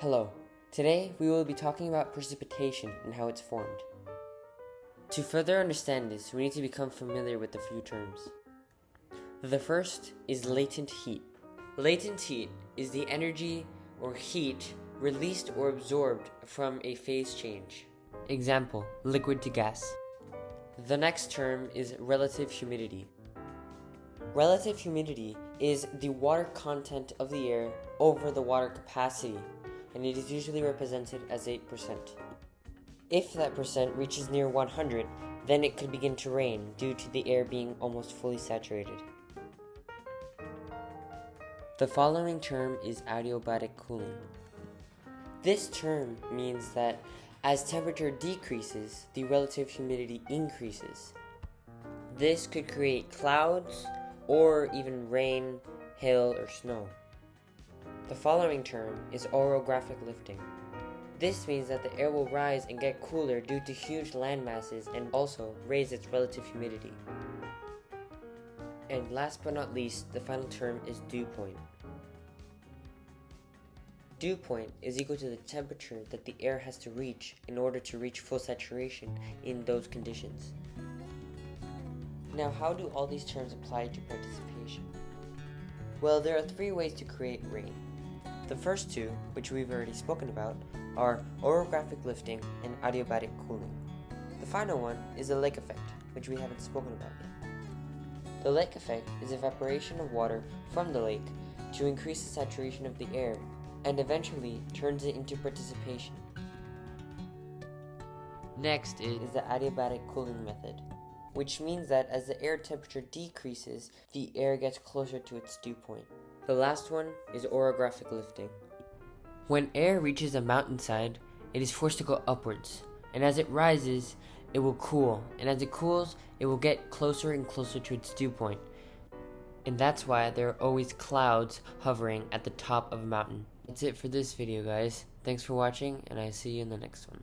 Hello. Today we will be talking about precipitation and how it's formed. To further understand this, we need to become familiar with a few terms. The first is latent heat. Latent heat is the energy or heat released or absorbed from a phase change. Example, liquid to gas. The next term is relative humidity. Relative humidity is the water content of the air over the water capacity, and it is usually represented as 8%. If that percent reaches near 100, then it could begin to rain due to the air being almost fully saturated. The following term is adiabatic cooling. This term means that as temperature decreases, the relative humidity increases. This could create clouds or even rain, hail, or snow. The following term is orographic lifting. This means that the air will rise and get cooler due to huge land masses and also raise its relative humidity. And last but not least, the final term is dew point. Dew point is equal to the temperature that the air has to reach in order to reach full saturation in those conditions. Now, how do all these terms apply to participation? Well, there are three ways to create rain. The first two, which we've already spoken about, are orographic lifting and adiabatic cooling. The final one is the lake effect, which we haven't spoken about yet. The lake effect is evaporation of water from the lake to increase the saturation of the air and eventually turns it into precipitation. Next is the adiabatic cooling method, which means that as the air temperature decreases, the air gets closer to its dew point. The last one is orographic lifting. When air reaches a mountainside, it is forced to go upwards, and as it rises, it will cool, and as it cools, it will get closer and closer to its dew point. And that's why there are always clouds hovering at the top of a mountain. That's it for this video, guys. Thanks for watching, and I see you in the next one.